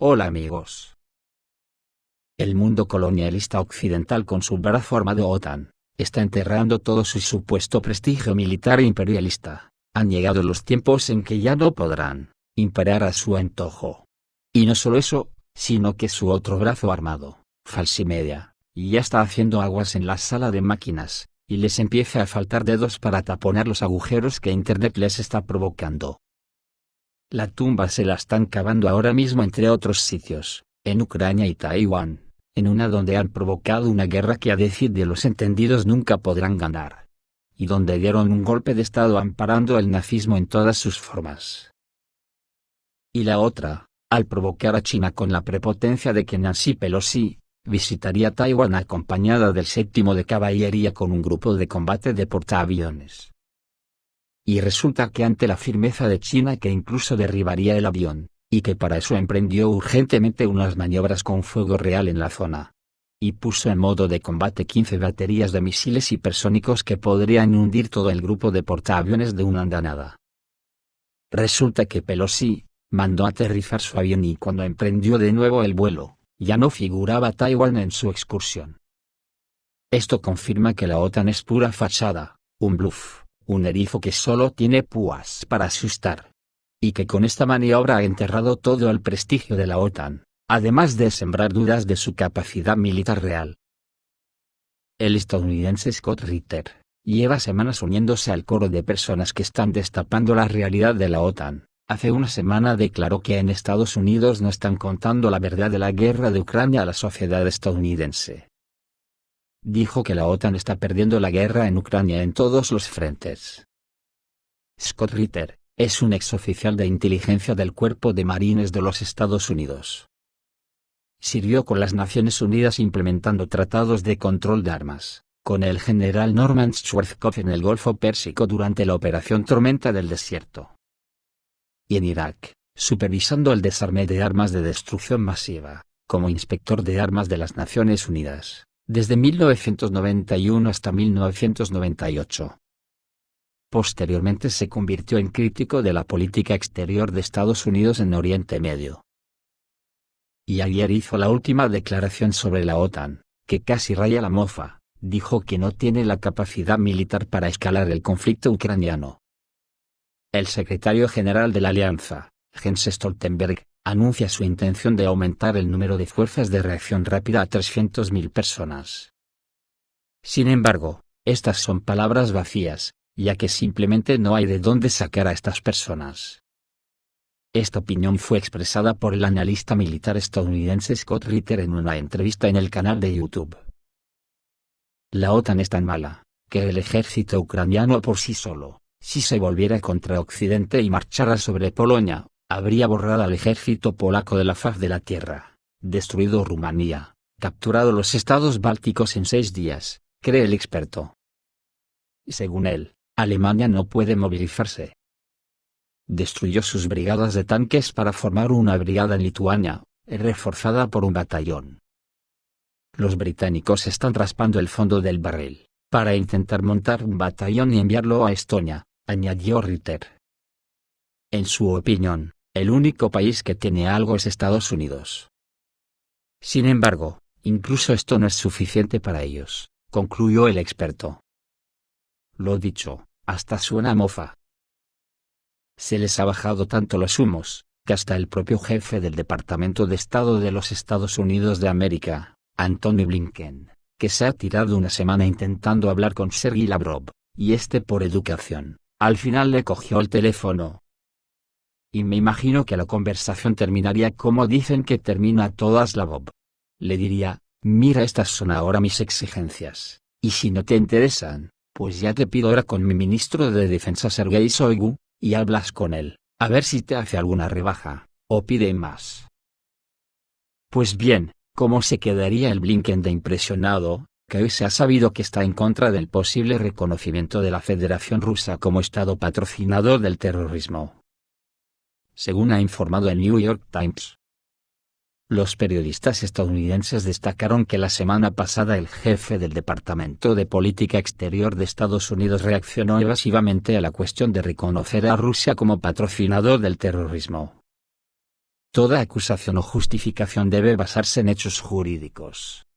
Hola amigos. El mundo colonialista occidental con su brazo armado OTAN, está enterrando todo su supuesto prestigio militar e imperialista. Han llegado los tiempos en que ya no podrán imperar a su antojo. Y no solo eso, sino que su otro brazo armado, Falsimedia, ya está haciendo aguas en la sala de máquinas, y les empieza a faltar dedos para taponar los agujeros que Internet les está provocando. La tumba se la están cavando ahora mismo entre otros sitios, en Ucrania y Taiwán, en una donde han provocado una guerra que a decir de los entendidos nunca podrán ganar. Y donde dieron un golpe de estado amparando el nazismo en todas sus formas. Y la otra, al provocar a China con la prepotencia de que Nancy Pelosi visitaría Taiwán acompañada del 7º de Caballería con un grupo de combate de portaaviones. Y resulta que ante la firmeza de China que incluso derribaría el avión, y que para eso emprendió urgentemente unas maniobras con fuego real en la zona. Y puso en modo de combate 15 baterías de misiles hipersónicos que podrían hundir todo el grupo de portaaviones de una andanada. Resulta que Pelosi mandó aterrizar su avión y cuando emprendió de nuevo el vuelo, ya no figuraba Taiwán en su excursión. Esto confirma que la OTAN es pura fachada, un bluff, un erizo que solo tiene púas para asustar. Y que con esta maniobra ha enterrado todo el prestigio de la OTAN, además de sembrar dudas de su capacidad militar real. El estadounidense Scott Ritter lleva semanas uniéndose al coro de personas que están destapando la realidad de la OTAN. Hace una semana declaró que en Estados Unidos no están contando la verdad de la guerra de Ucrania a la sociedad estadounidense. Dijo que la OTAN está perdiendo la guerra en Ucrania en todos los frentes. Scott Ritter es un exoficial de inteligencia del Cuerpo de Marines de los Estados Unidos. Sirvió con las Naciones Unidas implementando tratados de control de armas, con el general Norman Schwarzkopf en el Golfo Pérsico durante la Operación Tormenta del Desierto. Y en Irak, supervisando el desarme de armas de destrucción masiva, como inspector de armas de las Naciones Unidas, desde 1991 hasta 1998. Posteriormente se convirtió en crítico de la política exterior de Estados Unidos en Oriente Medio. Y ayer hizo la última declaración sobre la OTAN, que casi raya la mofa, dijo que no tiene la capacidad militar para escalar el conflicto ucraniano. El secretario general de la Alianza, Jens Stoltenberg, anuncia su intención de aumentar el número de fuerzas de reacción rápida a 300.000 personas. Sin embargo, estas son palabras vacías, ya que simplemente no hay de dónde sacar a estas personas. Esta opinión fue expresada por el analista militar estadounidense Scott Ritter en una entrevista en el canal de YouTube. La OTAN es tan mala, que el ejército ucraniano por sí solo, si se volviera contra Occidente y marchara sobre Polonia, habría borrado al ejército polaco de la faz de la tierra, destruido Rumanía, capturado los estados bálticos en 6 días, cree el experto. Según él, Alemania no puede movilizarse. Destruyó sus brigadas de tanques para formar una brigada en Lituania, reforzada por un batallón. Los británicos están raspando el fondo del barril, para intentar montar un batallón y enviarlo a Estonia, añadió Ritter. En su opinión, el único país que tiene algo es Estados Unidos. Sin embargo, incluso esto no es suficiente para ellos, concluyó el experto. Lo dicho, hasta suena a mofa. Se les ha bajado tanto los humos, que hasta el propio jefe del Departamento de Estado de los Estados Unidos de América, Antony Blinken, que se ha tirado una semana intentando hablar con Sergei Lavrov, y por educación, al final le cogió el teléfono. Y me imagino que la conversación terminaría como dicen que termina todas Lavrov. Le diría, mira, estas son ahora mis exigencias, y si no te interesan, pues ya te pido ahora con mi ministro de Defensa Sergei Shoigu, y hablas con él, a ver si te hace alguna rebaja, o pide más. Pues bien, ¿cómo se quedaría el Blinken de impresionado, que hoy se ha sabido que está en contra del posible reconocimiento de la Federación Rusa como Estado patrocinador del terrorismo? Según ha informado el New York Times. Los periodistas estadounidenses destacaron que la semana pasada el jefe del Departamento de Política Exterior de Estados Unidos reaccionó evasivamente a la cuestión de reconocer a Rusia como patrocinador del terrorismo. Toda acusación o justificación debe basarse en hechos jurídicos.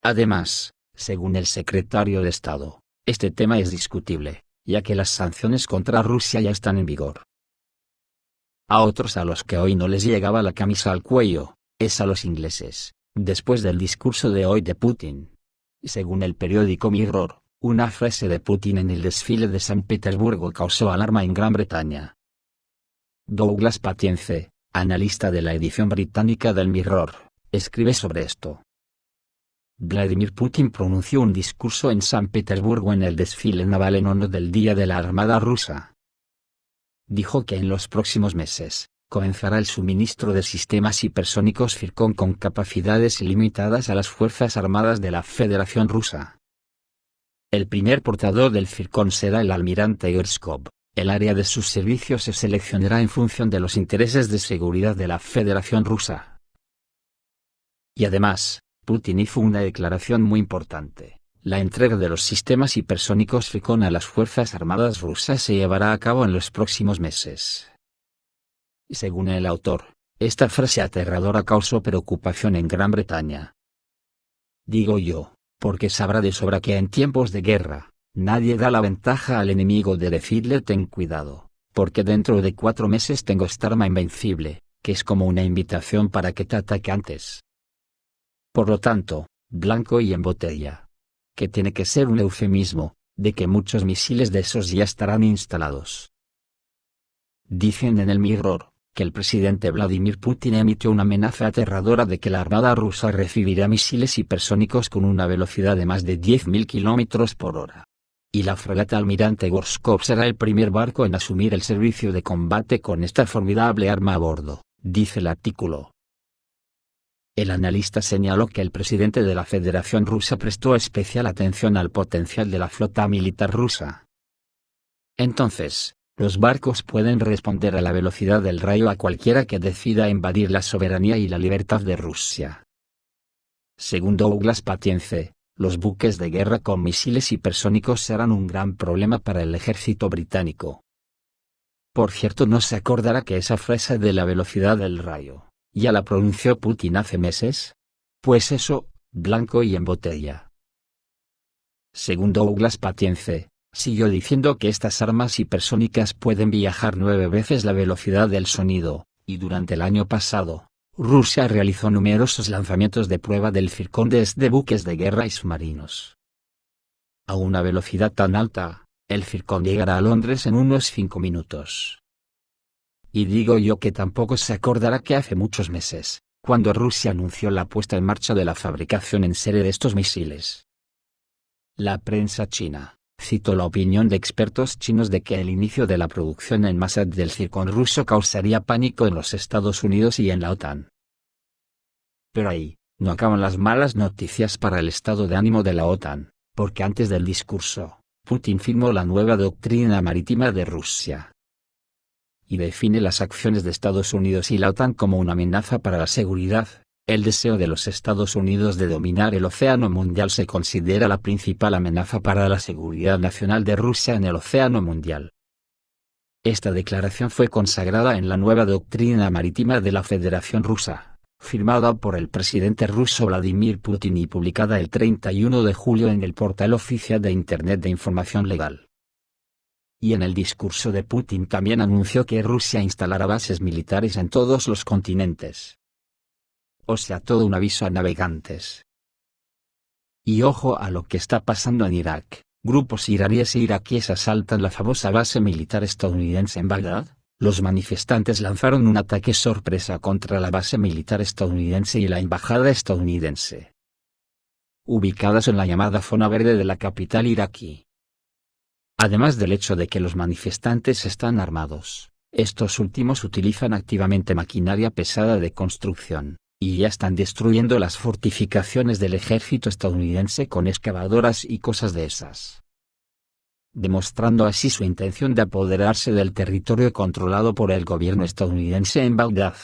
Además, según el secretario de Estado, este tema es discutible, ya que las sanciones contra Rusia ya están en vigor. A otros a los que hoy no les llegaba la camisa al cuello, es a los ingleses, después del discurso de hoy de Putin. Según el periódico Mirror, una frase de Putin en el desfile de San Petersburgo causó alarma en Gran Bretaña. Douglas Patience, analista de la edición británica del Mirror, escribe sobre esto. Vladimir Putin pronunció un discurso en San Petersburgo en el desfile naval en honor del Día de la Armada rusa. Dijo que en los próximos meses, comenzará el suministro de sistemas hipersónicos Zircon con capacidades ilimitadas a las Fuerzas Armadas de la Federación Rusa. El primer portador del Zircon será el almirante Gershkov. El área de sus servicios se seleccionará en función de los intereses de seguridad de la Federación Rusa. Y además, Putin hizo una declaración muy importante. La entrega de los sistemas hipersónicos Zircon a las Fuerzas Armadas rusas se llevará a cabo en los próximos meses. Según el autor, esta frase aterradora causó preocupación en Gran Bretaña. Digo yo, porque sabrá de sobra que en tiempos de guerra, nadie da la ventaja al enemigo de decirle ten cuidado, porque dentro de 4 meses tengo esta arma invencible, que es como una invitación para que te ataque antes. Por lo tanto, blanco y en botella. Que tiene que ser un eufemismo, de que muchos misiles de esos ya estarán instalados. Dicen en el Mirror, que el presidente Vladimir Putin emitió una amenaza aterradora de que la Armada rusa recibirá misiles hipersónicos con una velocidad de más de 10.000 km por hora. Y la fragata almirante Gershkov será el primer barco en asumir el servicio de combate con esta formidable arma a bordo, dice el artículo. El analista señaló que el presidente de la Federación Rusa prestó especial atención al potencial de la flota militar rusa. Entonces, los barcos pueden responder a la velocidad del rayo a cualquiera que decida invadir la soberanía y la libertad de Rusia. Según Douglas Patience, los buques de guerra con misiles hipersónicos serán un gran problema para el ejército británico. Por cierto, no se acordará que esa frase de la velocidad del rayo ¿ya la pronunció Putin hace meses? Pues eso, blanco y en botella. Según Douglas Patience, siguió diciendo que estas armas hipersónicas pueden viajar 9 veces la velocidad del sonido, y durante el año pasado, Rusia realizó numerosos lanzamientos de prueba del Zircon desde buques de guerra y submarinos. A una velocidad tan alta, el Zircon llegará a Londres en unos 5 minutos. Y digo yo que tampoco se acordará que hace muchos meses, cuando Rusia anunció la puesta en marcha de la fabricación en serie de estos misiles. La prensa china citó la opinión de expertos chinos de que el inicio de la producción en masa del Zircon ruso causaría pánico en los Estados Unidos y en la OTAN. Pero ahí, no acaban las malas noticias para el estado de ánimo de la OTAN, porque antes del discurso, Putin firmó la nueva doctrina marítima de Rusia. Y define las acciones de Estados Unidos y la OTAN como una amenaza para la seguridad. El deseo de los Estados Unidos de dominar el océano mundial se considera la principal amenaza para la seguridad nacional de Rusia en el océano mundial. Esta declaración fue consagrada en la nueva doctrina marítima de la Federación Rusa, firmada por el presidente ruso Vladimir Putin y publicada el 31 de julio en el portal oficial de Internet de Información Legal. Y en el discurso de Putin también anunció que Rusia instalará bases militares en todos los continentes. O sea, todo un aviso a navegantes. Y ojo a lo que está pasando en Irak. Grupos iraníes e iraquíes asaltan la famosa base militar estadounidense en Bagdad. Los manifestantes lanzaron un ataque sorpresa contra la base militar estadounidense y la embajada estadounidense, ubicadas en la llamada zona verde de la capital iraquí. Además del hecho de que los manifestantes están armados, estos últimos utilizan activamente maquinaria pesada de construcción, y ya están destruyendo las fortificaciones del ejército estadounidense con excavadoras y cosas de esas, demostrando así su intención de apoderarse del territorio controlado por el gobierno estadounidense en Bagdad.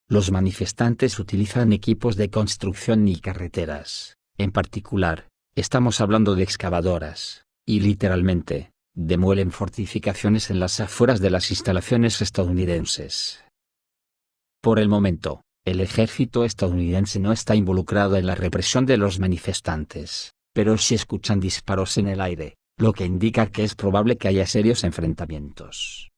Los manifestantes utilizan equipos de construcción y carreteras, en particular, estamos hablando de excavadoras, y literalmente, demuelen fortificaciones en las afueras de las instalaciones estadounidenses. Por el momento, el ejército estadounidense no está involucrado en la represión de los manifestantes, pero sí escuchan disparos en el aire, lo que indica que es probable que haya serios enfrentamientos.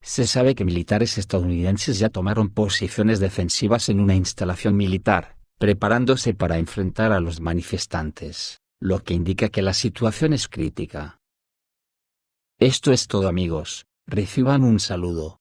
Se sabe que militares estadounidenses ya tomaron posiciones defensivas en una instalación militar, preparándose para enfrentar a los manifestantes, lo que indica que la situación es crítica. Esto es todo, amigos, reciban un saludo.